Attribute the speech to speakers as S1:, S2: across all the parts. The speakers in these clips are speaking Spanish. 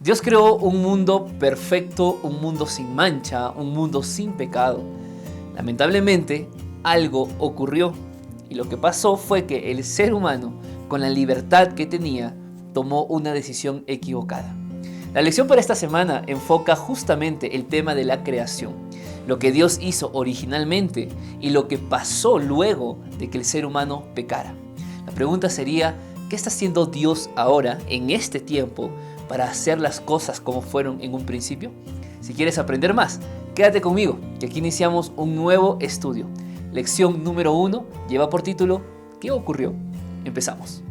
S1: Dios creó un mundo perfecto, un mundo sin mancha, un mundo sin pecado. Lamentablemente, algo ocurrió y lo que pasó fue que el ser humano, con la libertad que tenía, tomó una decisión equivocada. La lección para esta semana enfoca justamente el tema de la creación, lo que Dios hizo originalmente y lo que pasó luego de que el ser humano pecara. La pregunta sería, ¿qué está haciendo Dios ahora, en este tiempo, para hacer las cosas como fueron en un principio? Si quieres aprender más, quédate conmigo, que aquí iniciamos un nuevo estudio. Lección número 1 lleva por título ¿Qué ocurrió? Empezamos.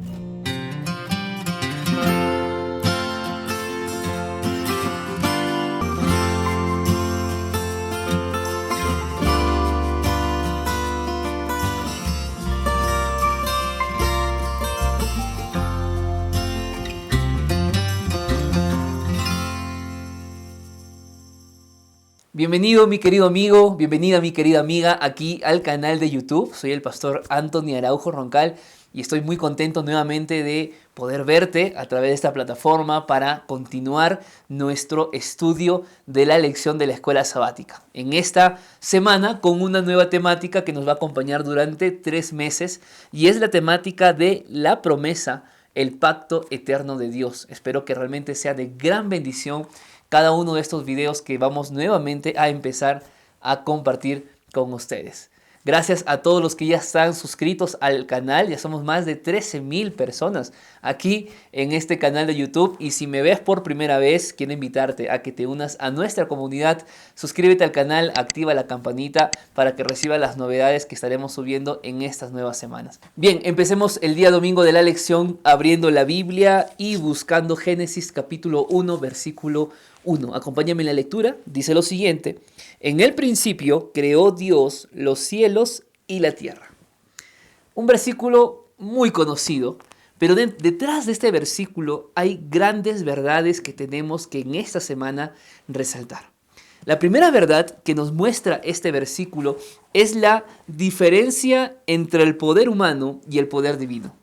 S1: Bienvenido mi querido amigo, bienvenida mi querida amiga aquí al canal de YouTube. Soy el pastor Anthony Araujo Roncal y estoy muy contento nuevamente de poder verte a través de esta plataforma para continuar nuestro estudio de la lección de la escuela sabática. En esta semana con una nueva temática que nos va a acompañar durante 3 meses y es la temática de la promesa, el pacto eterno de Dios. Espero que realmente sea de gran bendición cada uno de estos videos que vamos nuevamente a empezar a compartir con ustedes. Gracias a todos los que ya están suscritos al canal. Ya somos más de 13,000 personas aquí en este canal de YouTube. Y si me ves por primera vez, quiero invitarte a que te unas a nuestra comunidad. Suscríbete al canal, activa la campanita para que recibas las novedades que estaremos subiendo en estas nuevas semanas. Bien, empecemos el día domingo de la lección abriendo la Biblia y buscando Génesis capítulo 1, versículo 1. Acompáñame en la lectura. Dice lo siguiente: en el principio creó Dios los cielos y la tierra. Un versículo muy conocido, pero detrás de este versículo hay grandes verdades que tenemos que en esta semana resaltar. La primera verdad que nos muestra este versículo es la diferencia entre el poder humano y el poder divino.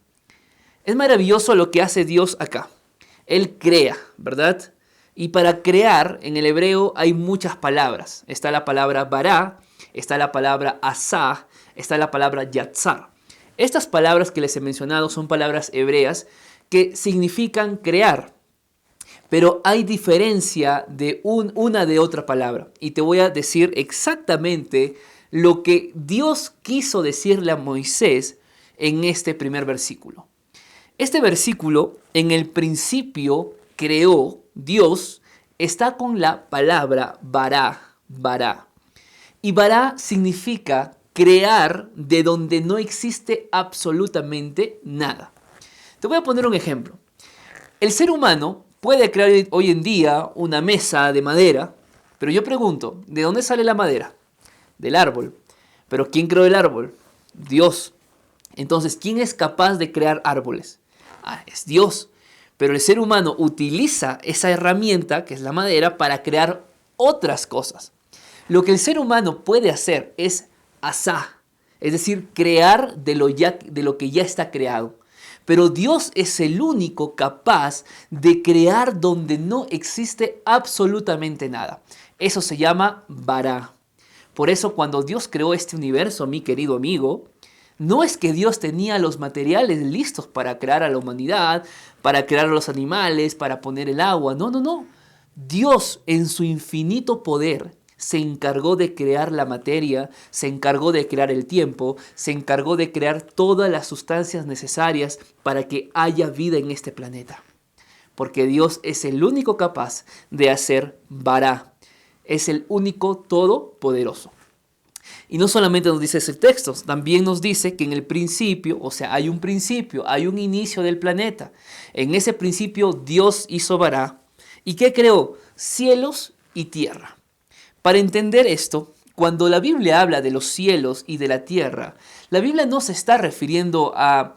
S1: Es maravilloso lo que hace Dios acá. Él crea, ¿verdad? Y para crear, en el hebreo hay muchas palabras. Está la palabra bará, está la palabra asá, está la palabra yatzar. Estas palabras que les he mencionado son palabras hebreas que significan crear. Pero hay diferencia de una de otra palabra. Y te voy a decir exactamente lo que Dios quiso decirle a Moisés en este primer versículo. Este versículo, en el principio creó Dios, está con la palabra bará, bará. Y bará significa crear de donde no existe absolutamente nada. Te voy a poner un ejemplo. El ser humano puede crear hoy en día una mesa de madera, pero yo pregunto, ¿de dónde sale la madera? Del árbol. ¿Pero quién creó el árbol? Dios. Entonces, ¿quién es capaz de crear árboles? Es Dios. Pero el ser humano utiliza esa herramienta, que es la madera, para crear otras cosas. Lo que el ser humano puede hacer es asá, es decir, crear de lo que ya está creado. Pero Dios es el único capaz de crear donde no existe absolutamente nada. Eso se llama bará. Por eso cuando Dios creó este universo, mi querido amigo, no es que Dios tenía los materiales listos para crear a la humanidad, para crear a los animales, para poner el agua. No, no, no. Dios en su infinito poder se encargó de crear la materia, se encargó de crear el tiempo, se encargó de crear todas las sustancias necesarias para que haya vida en este planeta. Porque Dios es el único capaz de hacer bará. Es el único todopoderoso. Y no solamente nos dice ese texto, también nos dice que en el principio, o sea, hay un principio, hay un inicio del planeta. En ese principio Dios hizo bará. ¿Y qué creó? Cielos y tierra. Para entender esto, cuando la Biblia habla de los cielos y de la tierra, la Biblia no se está refiriendo al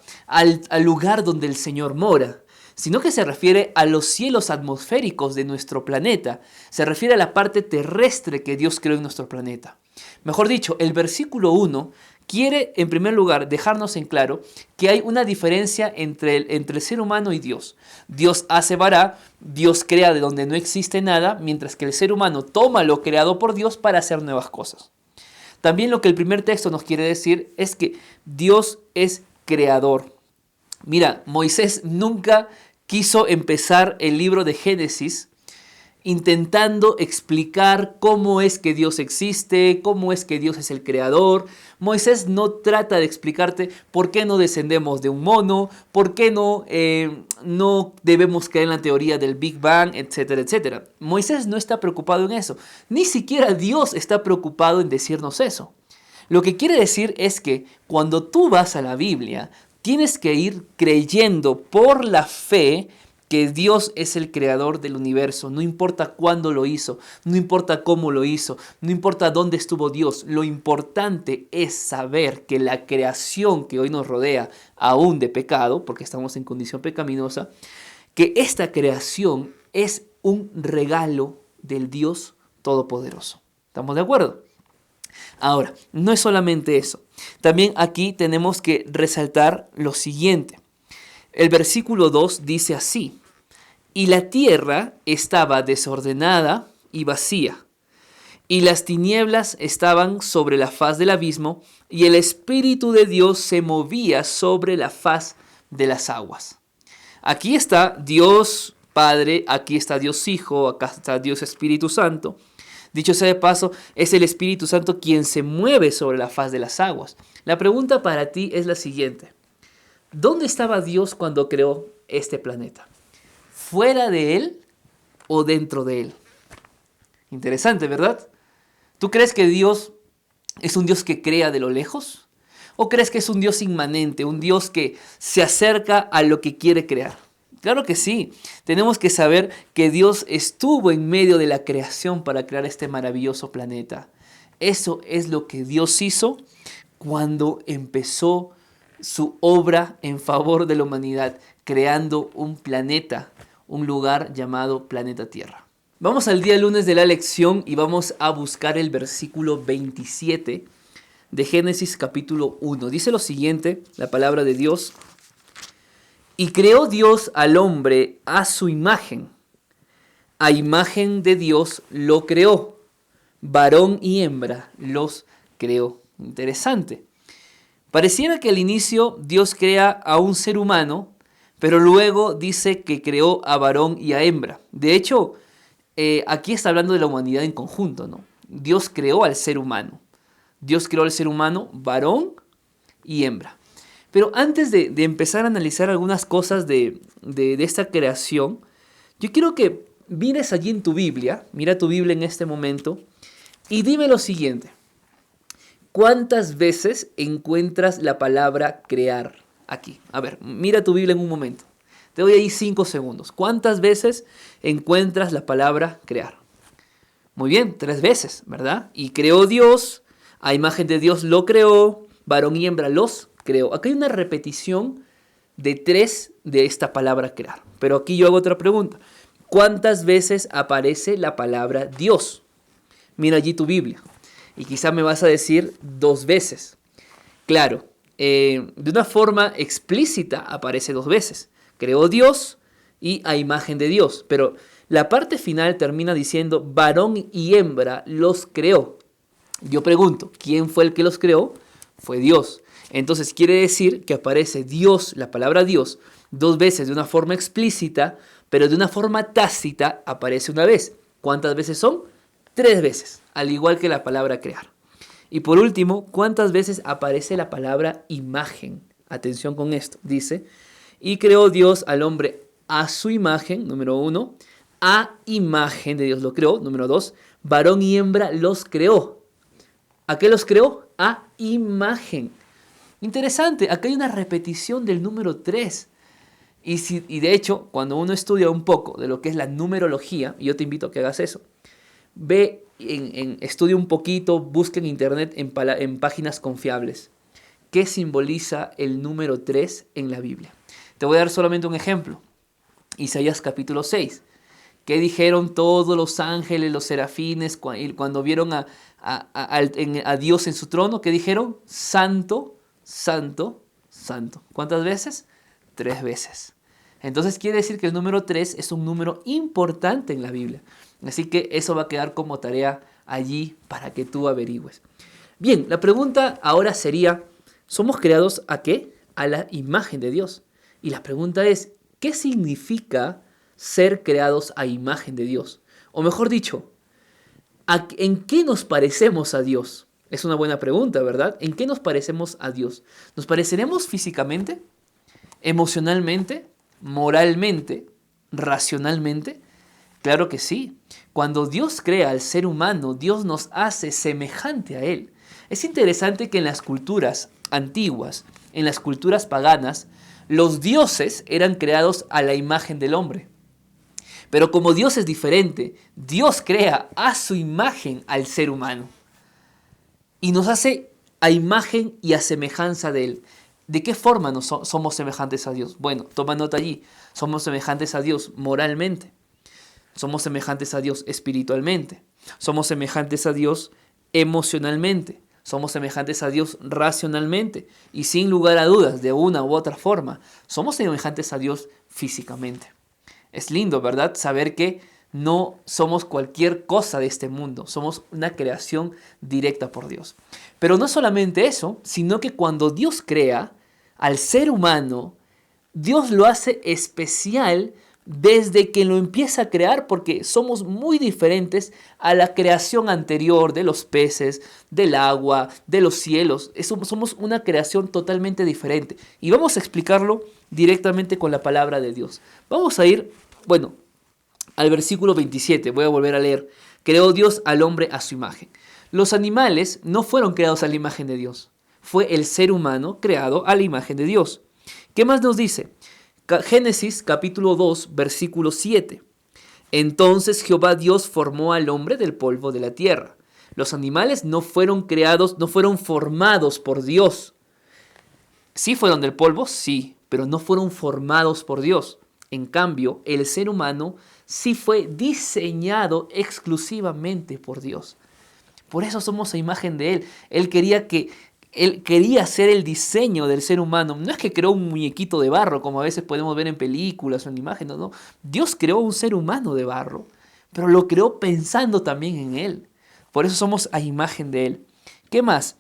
S1: lugar donde el Señor mora, sino que se refiere a los cielos atmosféricos de nuestro planeta. Se refiere a la parte terrestre que Dios creó en nuestro planeta. Mejor dicho, el versículo 1 quiere, en primer lugar, dejarnos en claro que hay una diferencia entre el ser humano y Dios. Dios hace bara, Dios crea de donde no existe nada, mientras que el ser humano toma lo creado por Dios para hacer nuevas cosas. También lo que el primer texto nos quiere decir es que Dios es creador. Mira, Moisés nunca quiso empezar el libro de Génesis intentando explicar cómo es que Dios existe, cómo es que Dios es el creador. Moisés no trata de explicarte por qué no descendemos de un mono, por qué no debemos creer en la teoría del Big Bang, etcétera, etcétera. Moisés no está preocupado en eso. Ni siquiera Dios está preocupado en decirnos eso. Lo que quiere decir es que cuando tú vas a la Biblia, tienes que ir creyendo por la fe que Dios es el creador del universo. No importa cuándo lo hizo, no importa cómo lo hizo, no importa dónde estuvo Dios. Lo importante es saber que la creación que hoy nos rodea, aún de pecado, porque estamos en condición pecaminosa, que esta creación es un regalo del Dios Todopoderoso. ¿Estamos de acuerdo? Ahora, no es solamente eso. También aquí tenemos que resaltar lo siguiente. El versículo 2 dice así: y la tierra estaba desordenada y vacía, y las tinieblas estaban sobre la faz del abismo, y el Espíritu de Dios se movía sobre la faz de las aguas. Aquí está Dios Padre, aquí está Dios Hijo, acá está Dios Espíritu Santo. Dicho sea de paso, es el Espíritu Santo quien se mueve sobre la faz de las aguas. La pregunta para ti es la siguiente: ¿dónde estaba Dios cuando creó este planeta? ¿Fuera de él o dentro de él? Interesante, ¿verdad? ¿Tú crees que Dios es un Dios que crea de lo lejos? ¿O crees que es un Dios inmanente, un Dios que se acerca a lo que quiere crear? Claro que sí. Tenemos que saber que Dios estuvo en medio de la creación para crear este maravilloso planeta. Eso es lo que Dios hizo cuando empezó su obra en favor de la humanidad, creando un planeta, un lugar llamado planeta Tierra. Vamos al día lunes de la lección y vamos a buscar el versículo 27 de Génesis capítulo 1. Dice lo siguiente, la palabra de Dios: y creó Dios al hombre a su imagen. A imagen de Dios lo creó. Varón y hembra los creó. Interesante. Pareciera que al inicio Dios crea a un ser humano, pero luego dice que creó a varón y a hembra. De hecho, aquí está hablando de la humanidad en conjunto, ¿no? Dios creó al ser humano. Dios creó al ser humano varón y hembra. Pero antes de empezar a analizar algunas cosas de esta creación, yo quiero que mires allí en tu Biblia, mira tu Biblia en este momento, y dime lo siguiente: ¿cuántas veces encuentras la palabra crear aquí? A ver, mira tu Biblia en un momento. Te doy ahí 5 segundos. ¿Cuántas veces encuentras la palabra crear? Muy bien, 3 veces, ¿verdad? Y creó Dios, a imagen de Dios lo creó, varón y hembra los creó. Aquí hay una repetición de 3 de esta palabra crear. Pero aquí yo hago otra pregunta. ¿Cuántas veces aparece la palabra Dios? Mira allí tu Biblia. Y quizá me vas a decir 2 veces. Claro, de una forma explícita aparece 2 veces. Creó Dios y a imagen de Dios. Pero la parte final termina diciendo varón y hembra los creó. Yo pregunto, ¿quién fue el que los creó? Fue Dios. Entonces quiere decir que aparece Dios, la palabra Dios, 2 veces de una forma explícita, pero de una forma tácita aparece una vez. ¿Cuántas veces son? 3 veces, al igual que la palabra crear. Y por último, ¿cuántas veces aparece la palabra imagen? Atención con esto. Dice, y creó Dios al hombre a su imagen, número 1, a imagen de Dios lo creó, número 2, varón y hembra los creó. ¿A qué los creó? A imagen. Interesante, acá hay una repetición del número 3. Y de hecho, cuando uno estudia un poco de lo que es la numerología, y yo te invito a que hagas eso, ve, estudia un poquito, busca en internet en páginas confiables qué simboliza el número 3 en la Biblia. Te voy a dar solamente un ejemplo. Isaías capítulo 6. ¿Qué dijeron todos los ángeles, los serafines, cuando vieron a Dios en su trono? ¿Qué dijeron? Santo, santo, santo. ¿Cuántas veces? 3 veces. Entonces quiere decir que el número 3 es un número importante en la Biblia. Así que eso va a quedar como tarea allí para que tú averigües. Bien, la pregunta ahora sería, ¿somos creados a qué? A la imagen de Dios. Y la pregunta es, ¿qué significa ser creados a imagen de Dios? O mejor dicho, ¿en qué nos parecemos a Dios? Es una buena pregunta, ¿verdad? ¿En qué nos parecemos a Dios? ¿Nos pareceremos físicamente, emocionalmente, moralmente, racionalmente? Claro que sí. Cuando Dios crea al ser humano, Dios nos hace semejante a Él. Es interesante que en las culturas antiguas, en las culturas paganas, los dioses eran creados a la imagen del hombre. Pero como Dios es diferente, Dios crea a su imagen al ser humano. Y nos hace a imagen y a semejanza de Él. ¿De qué forma somos semejantes a Dios? Bueno, toma nota allí. Somos semejantes a Dios moralmente. Somos semejantes a Dios espiritualmente. Somos semejantes a Dios emocionalmente. Somos semejantes a Dios racionalmente. Y sin lugar a dudas, de una u otra forma, somos semejantes a Dios físicamente. Es lindo, ¿verdad? Saber que no somos cualquier cosa de este mundo. Somos una creación directa por Dios. Pero no solamente eso, sino que cuando Dios crea al ser humano, Dios lo hace especial desde que lo empieza a crear, porque somos muy diferentes a la creación anterior de los peces, del agua, de los cielos. Somos una creación totalmente diferente. Y vamos a explicarlo directamente con la palabra de Dios. Vamos a ir, al versículo 27. Voy a volver a leer. Creó Dios al hombre a su imagen. Los animales no fueron creados a la imagen de Dios. Fue el ser humano creado a la imagen de Dios. ¿Qué más nos dice? Génesis capítulo 2, versículo 7. Entonces Jehová Dios formó al hombre del polvo de la tierra. Los animales no fueron creados, no fueron formados por Dios. Sí fueron del polvo, sí, pero no fueron formados por Dios. En cambio, el ser humano sí fue diseñado exclusivamente por Dios. Por eso somos a imagen de Él. Él quería hacer el diseño del ser humano. No es que creó un muñequito de barro, como a veces podemos ver en películas o en imágenes, no. Dios creó un ser humano de barro, pero lo creó pensando también en Él. Por eso somos a imagen de Él. ¿Qué más?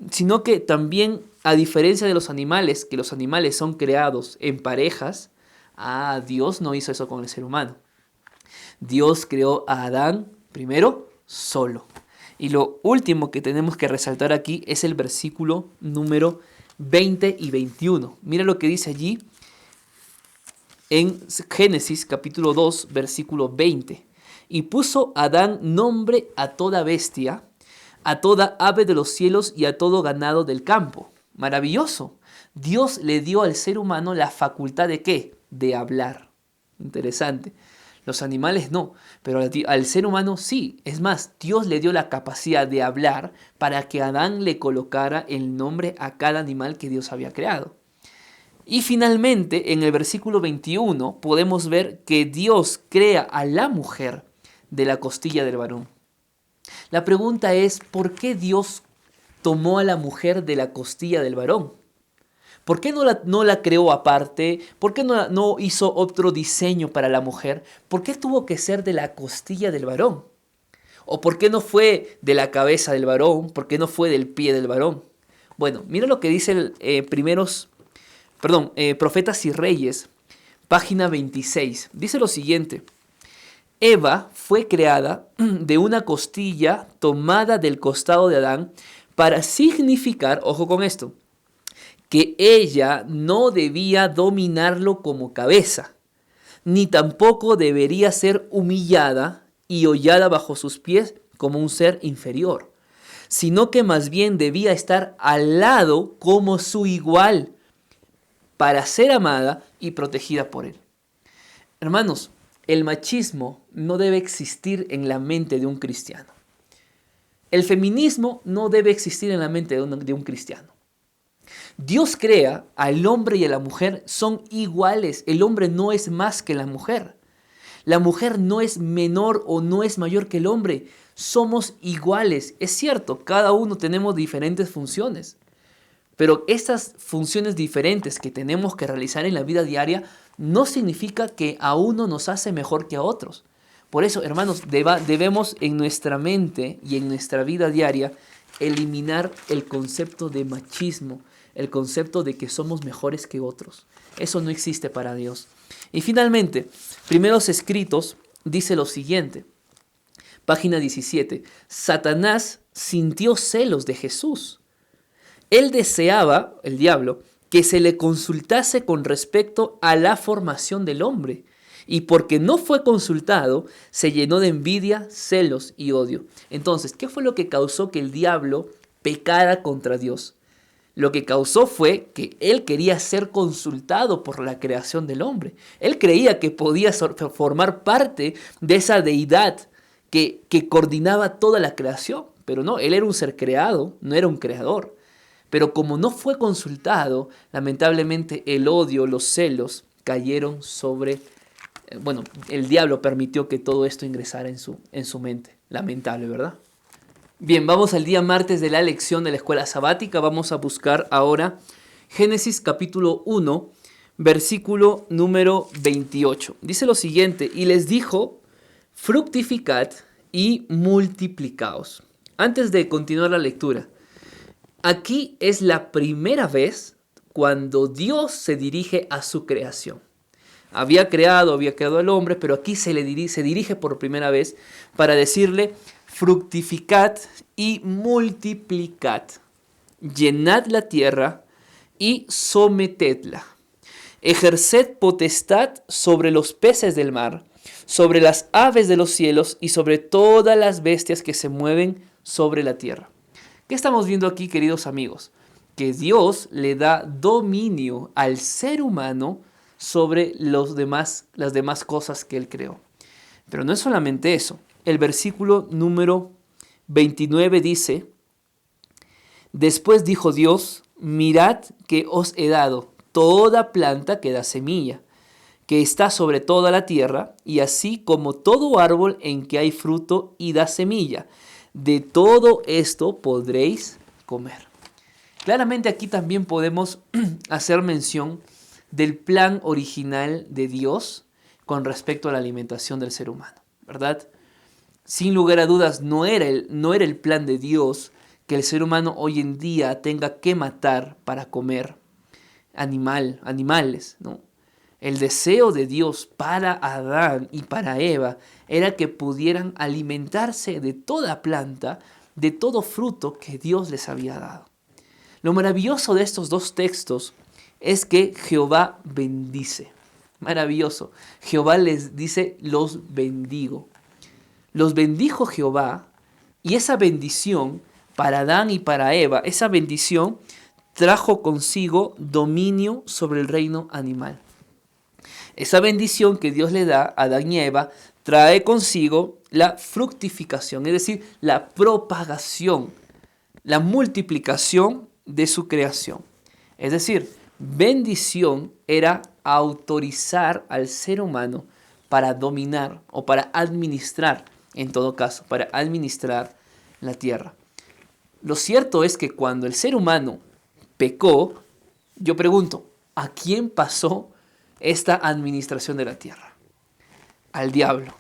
S1: Sino que también, a diferencia de los animales, que los animales son creados en parejas, Dios no hizo eso con el ser humano. Dios creó a Adán primero solo. Y lo último que tenemos que resaltar aquí es el versículo número 20 y 21. Mira lo que dice allí en Génesis capítulo 2, versículo 20. Y puso Adán nombre a toda bestia, a toda ave de los cielos y a todo ganado del campo. Maravilloso. Dios le dio al ser humano la facultad de ¿qué? De hablar. Interesante. Los animales no, pero al ser humano sí. Es más, Dios le dio la capacidad de hablar para que Adán le colocara el nombre a cada animal que Dios había creado. Y finalmente, en el versículo 21, podemos ver que Dios crea a la mujer de la costilla del varón. La pregunta es, ¿por qué Dios tomó a la mujer de la costilla del varón? ¿Por qué no la creó aparte? ¿Por qué no hizo otro diseño para la mujer? ¿Por qué tuvo que ser de la costilla del varón? ¿O por qué no fue de la cabeza del varón? ¿Por qué no fue del pie del varón? Bueno, mira lo que dice Profetas y Reyes, página 26. Dice lo siguiente. Eva fue creada de una costilla tomada del costado de Adán para significar, ojo con esto, que ella no debía dominarlo como cabeza, ni tampoco debería ser humillada y hollada bajo sus pies como un ser inferior, sino que más bien debía estar al lado como su igual, para ser amada y protegida por él. Hermanos, el machismo no debe existir en la mente de un cristiano. El feminismo no debe existir en la mente de un cristiano. Dios crea al hombre y a la mujer, son iguales. El hombre no es más que la mujer. La mujer no es menor o no es mayor que el hombre. Somos iguales. Es cierto, cada uno tenemos diferentes funciones. Pero estas funciones diferentes que tenemos que realizar en la vida diaria no significa que a uno nos hace mejor que a otros. Por eso, hermanos, debemos en nuestra mente y en nuestra vida diaria eliminar el concepto de machismo, el concepto de que somos mejores que otros. Eso no existe para Dios. Y finalmente, Primeros Escritos dice lo siguiente, página 17, Satanás sintió celos de Jesús. Él deseaba, el diablo, que se le consultase con respecto a la formación del hombre. Y porque no fue consultado, se llenó de envidia, celos y odio. Entonces, ¿qué fue lo que causó que el diablo pecara contra Dios? Lo que causó fue que él quería ser consultado por la creación del hombre. Él creía que podía formar parte de esa deidad que coordinaba toda la creación. Pero no, él era un ser creado, no era un creador. Pero como no fue consultado, lamentablemente el odio, los celos cayeron sobre... Bueno, el diablo permitió que todo esto ingresara en su mente. Lamentable, ¿verdad? Bien, vamos al día martes de la lección de la escuela sabática. Vamos a buscar ahora Génesis capítulo 1, versículo número 28. Dice lo siguiente, y les dijo, fructificad y multiplicaos. Antes de continuar la lectura, aquí es la primera vez cuando Dios se dirige a su creación. Había creado al hombre, pero aquí se dirige por primera vez para decirle, fructificad y multiplicad, llenad la tierra y sometedla, ejerced potestad sobre los peces del mar, sobre las aves de los cielos y sobre todas las bestias que se mueven sobre la tierra. ¿Qué estamos viendo aquí, queridos amigos? Que Dios le da dominio al ser humano sobre las demás cosas que él creó. Pero no es solamente eso. El versículo número 29 dice, después dijo Dios, mirad que os he dado toda planta que da semilla, que está sobre toda la tierra, y así como todo árbol en que hay fruto y da semilla, de todo esto podréis comer. Claramente aquí también podemos hacer mención del plan original de Dios con respecto a la alimentación del ser humano, ¿verdad? Sin lugar a dudas, no era el plan de Dios que el ser humano hoy en día tenga que matar para comer animales, ¿no? El deseo de Dios para Adán y para Eva era que pudieran alimentarse de toda planta, de todo fruto que Dios les había dado. Lo maravilloso de estos dos textos es que Jehová bendice. Maravilloso. Jehová les dice, los bendigo. Los bendijo Jehová, y esa bendición para Adán y para Eva, esa bendición trajo consigo dominio sobre el reino animal. Esa bendición que Dios le da a Adán y Eva trae consigo la fructificación, es decir, la propagación, la multiplicación de su creación. Es decir, bendición era autorizar al ser humano para dominar o para administrar, en todo caso, para administrar la tierra. Lo cierto es que cuando el ser humano pecó, yo pregunto, ¿a quién pasó esta administración de la tierra? Al diablo,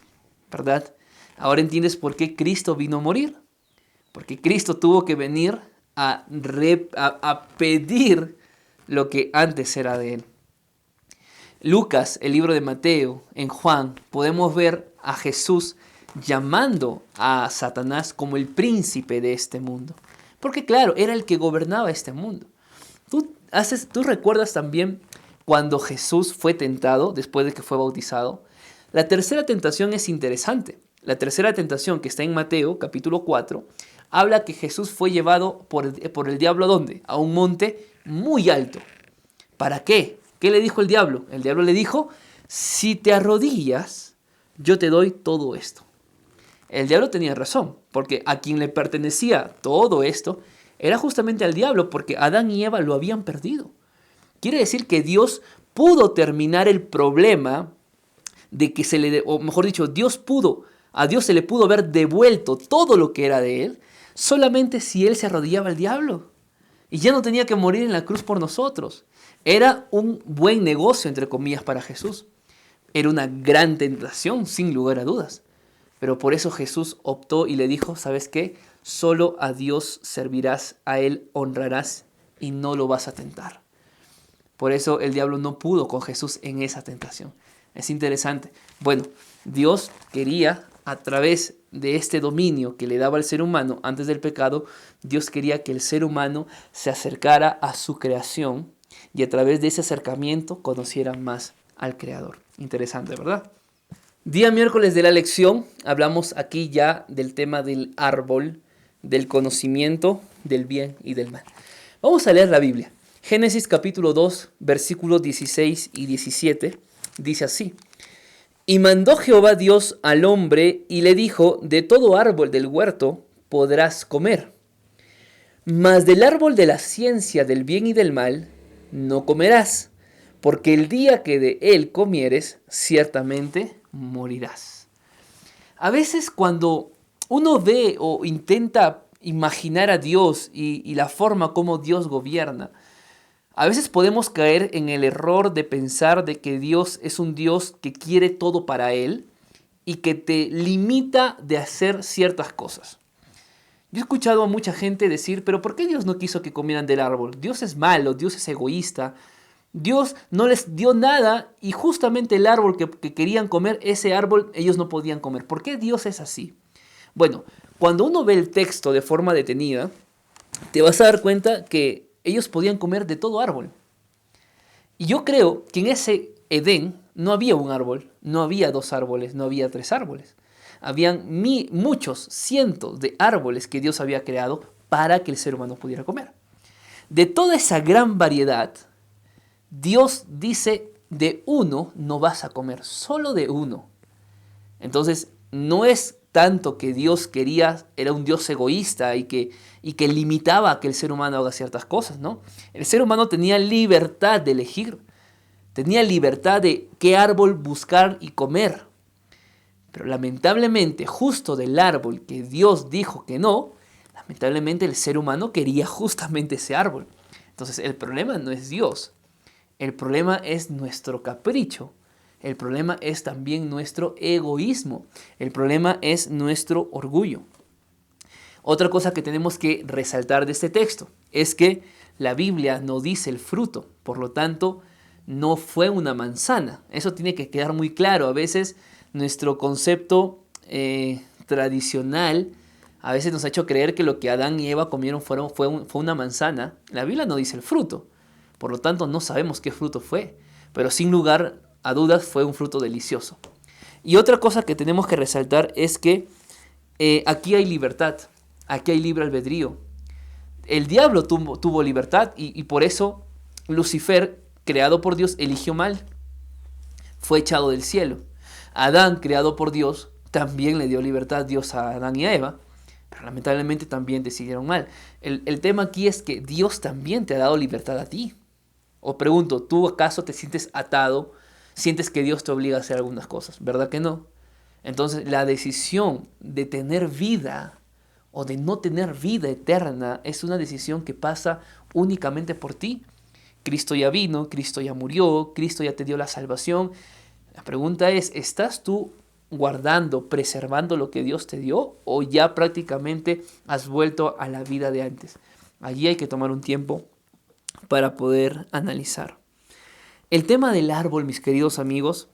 S1: ¿verdad? Ahora entiendes por qué Cristo vino a morir. Porque Cristo tuvo que venir a pedir lo que antes era de él. Lucas, el libro de Mateo, en Juan, podemos ver a Jesús llamando a Satanás como el príncipe de este mundo. Porque claro, era el que gobernaba este mundo. ¿Tú recuerdas también cuando Jesús fue tentado después de que fue bautizado? La tercera tentación es interesante. La tercera tentación que está en Mateo, capítulo 4, habla que Jesús fue llevado por el diablo ¿a dónde? A un monte muy alto. ¿Para qué? ¿Qué le dijo el diablo? El diablo le dijo, si te arrodillas, yo te doy todo esto. El diablo tenía razón, porque a quien le pertenecía todo esto era justamente al diablo, porque Adán y Eva lo habían perdido. Quiere decir que Dios pudo terminar el problema de que o mejor dicho, a Dios se le pudo haber devuelto todo lo que era de él, solamente si él se arrodillaba al diablo. Y ya no tenía que morir en la cruz por nosotros. Era un buen negocio, entre comillas, para Jesús. Era una gran tentación, sin lugar a dudas. Pero por eso Jesús optó y le dijo, ¿sabes qué? Solo a Dios servirás, a Él honrarás y no lo vas a tentar. Por eso el diablo no pudo con Jesús en esa tentación. Es interesante. Bueno, Dios quería, a través de este dominio que le daba al ser humano antes del pecado, Dios quería que el ser humano se acercara a su creación y a través de ese acercamiento conociera más al Creador. Interesante, ¿verdad? Día miércoles de la lección, hablamos aquí ya del tema del árbol, del conocimiento del bien y del mal. Vamos a leer la Biblia. Génesis capítulo 2, versículos 16 y 17, dice así. Y mandó Jehová Dios al hombre y le dijo, de todo árbol del huerto podrás comer, mas del árbol de la ciencia del bien y del mal no comerás, porque el día que de él comieres, ciertamente morirás. A veces cuando uno ve o intenta imaginar a Dios y la forma como Dios gobierna, a veces podemos caer en el error de pensar de que Dios es un Dios que quiere todo para Él y que te limita de hacer ciertas cosas. Yo he escuchado a mucha gente decir, pero ¿por qué Dios no quiso que comieran del árbol? Dios es malo, Dios es egoísta, Dios no les dio nada y justamente el árbol que querían comer, ese árbol ellos no podían comer. ¿Por qué Dios es así? Bueno, cuando uno ve el texto de forma detenida, te vas a dar cuenta que ellos podían comer de todo árbol. Y yo creo que en ese Edén no había un árbol, no había 2 árboles, no había 3 árboles. Habían muchos, cientos de árboles que Dios había creado para que el ser humano pudiera comer. De toda esa gran variedad, Dios dice, de uno no vas a comer, solo de uno. Entonces, no es tanto que Dios era un Dios egoísta y que limitaba a que el ser humano haga ciertas cosas, ¿no? El ser humano tenía libertad de elegir, tenía libertad de qué árbol buscar y comer. Pero lamentablemente, justo del árbol que Dios dijo que no, lamentablemente el ser humano quería justamente ese árbol. Entonces, el problema no es Dios, el problema es nuestro capricho. El problema es también nuestro egoísmo. El problema es nuestro orgullo. Otra cosa que tenemos que resaltar de este texto es que la Biblia no dice el fruto. Por lo tanto, no fue una manzana. Eso tiene que quedar muy claro. A veces nuestro concepto tradicional a veces nos ha hecho creer que lo que Adán y Eva comieron fue una manzana. La Biblia no dice el fruto. Por lo tanto, no sabemos qué fruto fue. Pero sin lugar a dudas fue un fruto delicioso. Y otra cosa que tenemos que resaltar es que aquí hay libertad, aquí hay libre albedrío. El diablo tuvo libertad y por eso Lucifer, creado por Dios, eligió mal. Fue echado del cielo. Adán, creado por Dios, también le dio libertad Dios a Adán y a Eva, pero lamentablemente también decidieron mal. El tema aquí es que Dios también te ha dado libertad a ti. O pregunto, ¿tú acaso te sientes atado? ¿Sientes que Dios te obliga a hacer algunas cosas? ¿Verdad que no? Entonces, la decisión de tener vida o de no tener vida eterna es una decisión que pasa únicamente por ti. Cristo ya vino, Cristo ya murió, Cristo ya te dio la salvación. La pregunta es, ¿estás tú guardando, preservando lo que Dios te dio o ya prácticamente has vuelto a la vida de antes? Allí hay que tomar un tiempo para poder analizar. El tema del árbol, mis queridos amigos,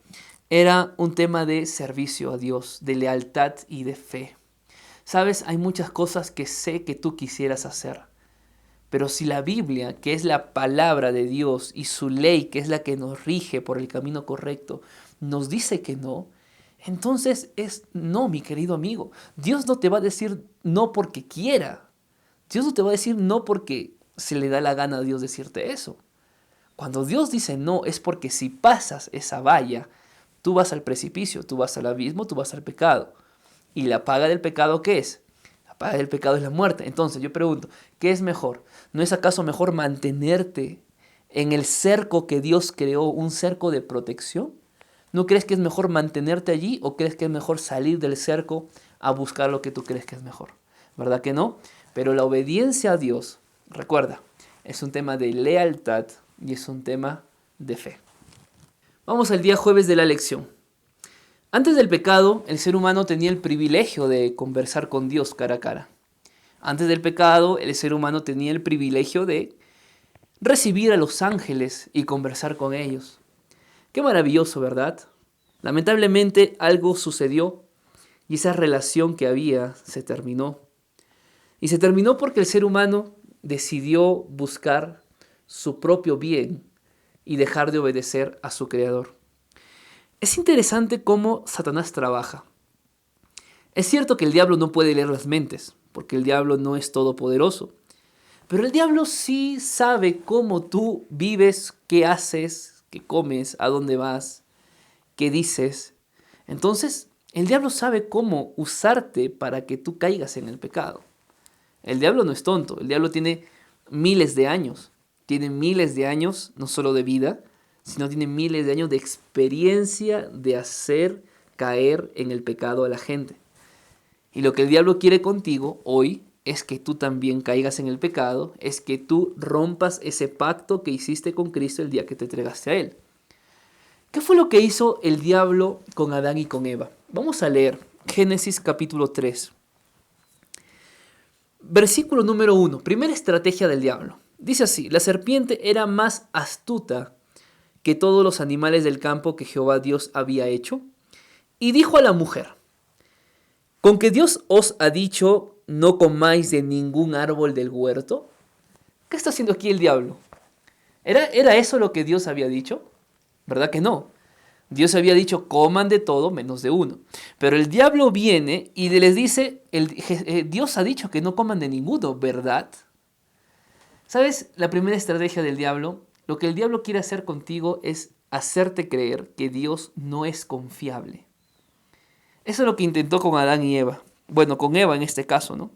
S1: era un tema de servicio a Dios, de lealtad y de fe. Sabes, hay muchas cosas que sé que tú quisieras hacer, pero si la Biblia, que es la palabra de Dios, y su ley, que es la que nos rige por el camino correcto, nos dice que no, entonces es no, mi querido amigo. Dios no te va a decir no porque quiera. Dios no te va a decir no porque se le da la gana a Dios decirte eso. Cuando Dios dice no es porque si pasas esa valla, tú vas al precipicio, tú vas al abismo, tú vas al pecado. ¿Y la paga del pecado qué es? La paga del pecado es la muerte. Entonces yo pregunto, ¿qué es mejor? ¿No es acaso mejor mantenerte en el cerco que Dios creó, un cerco de protección? ¿No crees que es mejor mantenerte allí o crees que es mejor salir del cerco a buscar lo que tú crees que es mejor? ¿Verdad que no? Pero la obediencia a Dios, recuerda, es un tema de lealtad y es un tema de fe. Vamos al día jueves de la lección. Antes del pecado, el ser humano tenía el privilegio de conversar con Dios cara a cara. Antes del pecado, el ser humano tenía el privilegio de recibir a los ángeles y conversar con ellos. Qué maravilloso, ¿verdad? Lamentablemente algo sucedió y esa relación que había se terminó. Y se terminó porque el ser humano decidió buscar su propio bien y dejar de obedecer a su Creador. Es interesante cómo Satanás trabaja. Es cierto que el diablo no puede leer las mentes, porque el diablo no es todopoderoso. Pero el diablo sí sabe cómo tú vives, qué haces, qué comes, a dónde vas, qué dices. Entonces, el diablo sabe cómo usarte para que tú caigas en el pecado. El diablo no es tonto, el diablo tiene miles de años. Tiene miles de años, no solo de vida, sino tiene miles de años de experiencia de hacer caer en el pecado a la gente. Y lo que el diablo quiere contigo hoy es que tú también caigas en el pecado, es que tú rompas ese pacto que hiciste con Cristo el día que te entregaste a Él. ¿Qué fue lo que hizo el diablo con Adán y con Eva? Vamos a leer Génesis capítulo 3. Versículo número 1. Primera estrategia del diablo. Dice así: la serpiente era más astuta que todos los animales del campo que Jehová Dios había hecho, y dijo a la mujer: ¿con que Dios os ha dicho no comáis de ningún árbol del huerto? ¿Qué está haciendo aquí el diablo? ¿Era eso lo que Dios había dicho? ¿Verdad que no? Dios había dicho coman de todo menos de uno. Pero el diablo viene y les dice, Dios ha dicho que no coman de ninguno, ¿verdad? ¿Sabes? La primera estrategia del diablo, lo que el diablo quiere hacer contigo es hacerte creer que Dios no es confiable. Eso es lo que intentó con Adán y Eva. Bueno, con Eva en este caso, ¿no?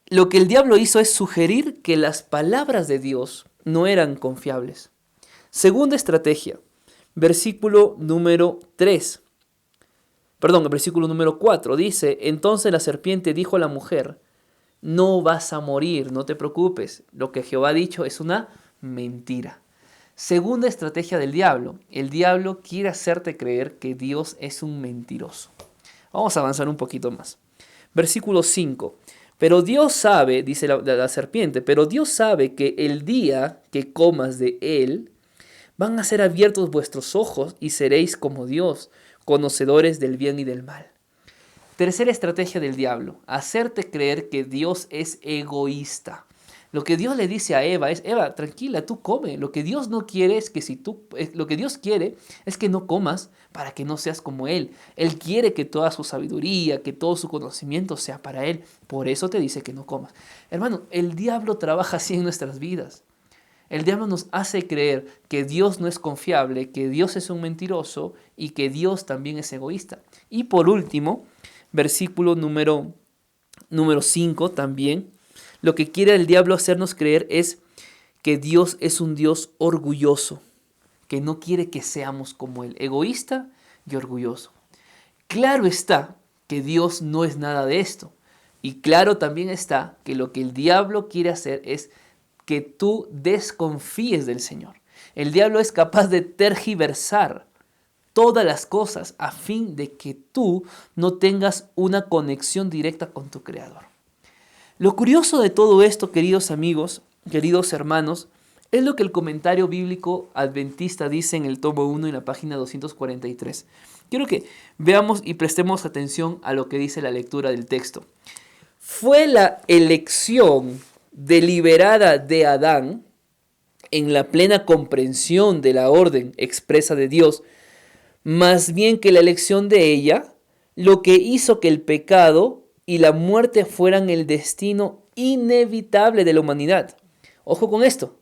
S1: Lo que el diablo hizo es sugerir que las palabras de Dios no eran confiables. Segunda estrategia, versículo número 3. Perdón, el versículo número 4 dice: entonces la serpiente dijo a la mujer: no vas a morir, no te preocupes, lo que Jehová ha dicho es una mentira. Segunda estrategia del diablo, el diablo quiere hacerte creer que Dios es un mentiroso. Vamos a avanzar un poquito más. Versículo 5. Pero Dios sabe, dice la serpiente, pero Dios sabe que el día que comas de él, van a ser abiertos vuestros ojos y seréis como Dios, conocedores del bien y del mal. Tercera estrategia del diablo, hacerte creer que Dios es egoísta. Lo que Dios le dice a Eva es: Eva, tranquila, tú come. Lo que Dios no quiere es que lo que Dios quiere es que no comas para que no seas como Él. Él quiere que toda su sabiduría, que todo su conocimiento sea para Él. Por eso te dice que no comas. Hermano, el diablo trabaja así en nuestras vidas. El diablo nos hace creer que Dios no es confiable, que Dios es un mentiroso y que Dios también es egoísta. Y por último, versículo número 5 también, lo que quiere el diablo hacernos creer es que Dios es un Dios orgulloso, que no quiere que seamos como Él, egoísta y orgulloso. Claro está que Dios no es nada de esto. Y claro también está que lo que el diablo quiere hacer es que tú desconfíes del Señor. El diablo es capaz de tergiversar todas las cosas a fin de que tú no tengas una conexión directa con tu Creador. Lo curioso de todo esto, queridos amigos, queridos hermanos, es lo que el comentario bíblico adventista dice en el tomo 1 en la página 243. Quiero que veamos y prestemos atención a lo que dice la lectura del texto. Fue la elección deliberada de Adán, en la plena comprensión de la orden expresa de Dios, más bien que la elección de ella, lo que hizo que el pecado y la muerte fueran el destino inevitable de la humanidad. Ojo con esto.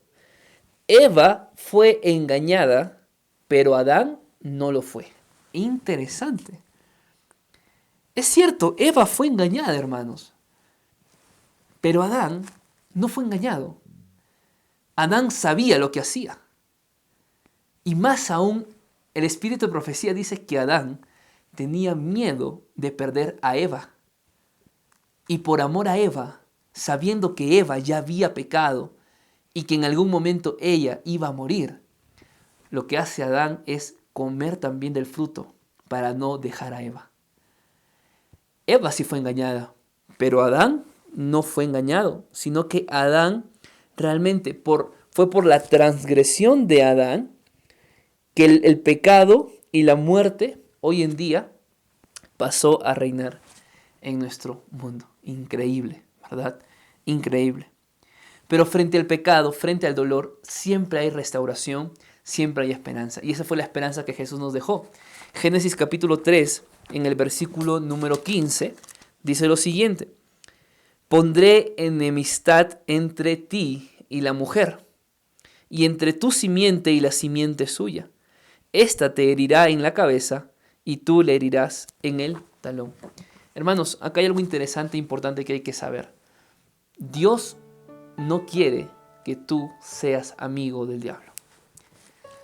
S1: Eva fue engañada, pero Adán no lo fue. Interesante. Es cierto, Eva fue engañada, hermanos. Pero Adán no fue engañado. Adán sabía lo que hacía. Y más aún, El espíritu de profecía dice que Adán tenía miedo de perder a Eva. Y por amor a Eva, sabiendo que Eva ya había pecado y que en algún momento ella iba a morir, lo que hace Adán es comer también del fruto para no dejar a Eva. Eva sí fue engañada, pero Adán no fue engañado, sino que Adán realmente fue por la transgresión de Adán que el pecado y la muerte hoy en día pasó a reinar en nuestro mundo. Increíble, ¿verdad? Increíble. Pero frente al pecado, frente al dolor, siempre hay restauración, siempre hay esperanza. Y esa fue la esperanza que Jesús nos dejó. Génesis capítulo 3, en el versículo número 15, dice lo siguiente: pondré enemistad entre ti y la mujer, y entre tu simiente y la simiente suya. Esta te herirá en la cabeza, y tú le herirás en el talón. Hermanos, acá hay algo interesante e importante que hay que saber. Dios no quiere que tú seas amigo del diablo.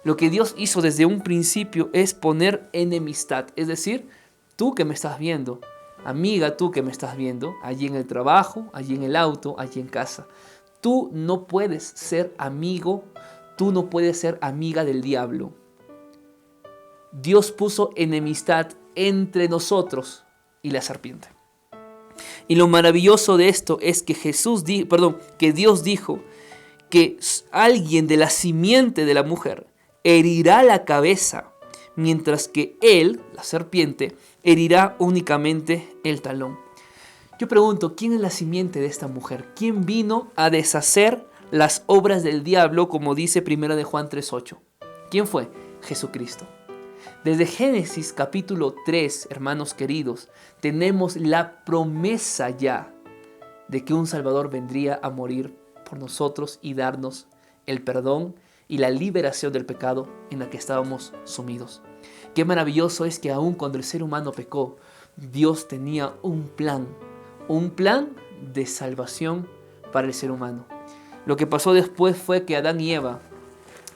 S1: Lo que Dios hizo desde un principio es poner enemistad. Es decir, tú que me estás viendo, amiga, tú que me estás viendo, allí en el trabajo, allí en el auto, allí en casa. Tú no puedes ser amigo, tú no puedes ser amiga del diablo. Dios puso enemistad entre nosotros y la serpiente. Y lo maravilloso de esto es que que Dios dijo que alguien de la simiente de la mujer herirá la cabeza, mientras que él, la serpiente, herirá únicamente el talón. Yo pregunto, ¿quién es la simiente de esta mujer? ¿Quién vino a deshacer las obras del diablo, como dice 1 de Juan 3:8? ¿Quién fue? Jesucristo. Desde Génesis capítulo 3, hermanos queridos, tenemos la promesa ya de que un Salvador vendría a morir por nosotros y darnos el perdón y la liberación del pecado en la que estábamos sumidos. Qué maravilloso es que aun cuando el ser humano pecó, Dios tenía un plan de salvación para el ser humano. Lo que pasó después fue que Adán y Eva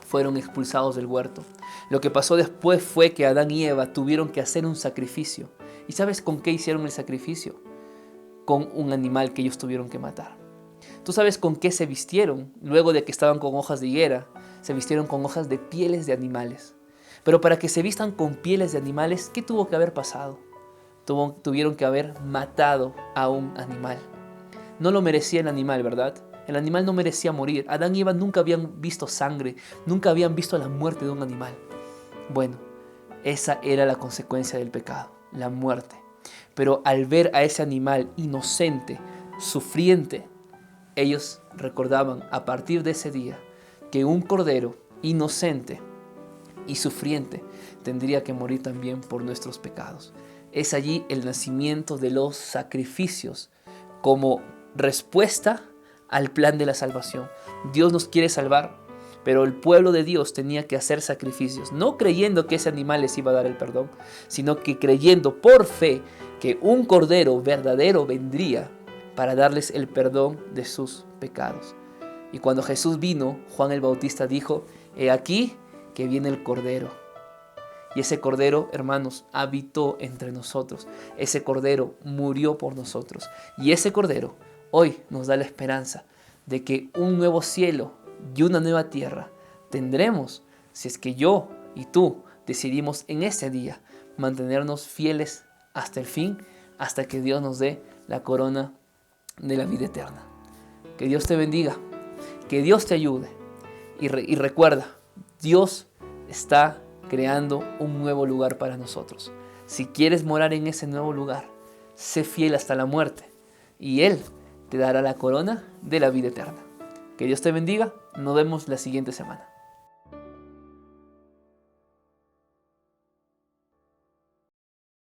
S1: fueron expulsados del huerto. Lo que pasó después fue que Adán y Eva tuvieron que hacer un sacrificio. ¿Y sabes con qué hicieron el sacrificio? Con un animal que ellos tuvieron que matar. ¿Tú sabes con qué se vistieron? Luego de que estaban con hojas de higuera, se vistieron con hojas de pieles de animales. Pero para que se vistan con pieles de animales, ¿qué tuvo que haber pasado? Tuvieron que haber matado a un animal. No lo merecía el animal, ¿verdad? El animal no merecía morir. Adán y Eva nunca habían visto sangre, nunca habían visto la muerte de un animal. Bueno, esa era la consecuencia del pecado, la muerte. Pero al ver a ese animal inocente, sufriente, ellos recordaban a partir de ese día que un cordero inocente y sufriente tendría que morir también por nuestros pecados. Es allí el nacimiento de los sacrificios como respuesta al plan de la salvación. Dios nos quiere salvar, pero el pueblo de Dios tenía que hacer sacrificios, no creyendo que ese animal les iba a dar el perdón, sino que creyendo por fe que un cordero verdadero vendría para darles el perdón de sus pecados. Y cuando Jesús vino, Juan el Bautista dijo: he aquí que viene el cordero. Y ese cordero, hermanos, habitó entre nosotros. Ese cordero murió por nosotros. Y ese cordero hoy nos da la esperanza de que un nuevo cielo y una nueva tierra tendremos si es que yo y tú decidimos en ese día mantenernos fieles hasta el fin, hasta que Dios nos dé la corona de la vida eterna. Que Dios te bendiga, que Dios te ayude y recuerda, Dios está creando un nuevo lugar para nosotros. Si quieres morar en ese nuevo lugar, sé fiel hasta la muerte y Él te dará la corona de la vida eterna. Que Dios te bendiga. Nos vemos la siguiente semana.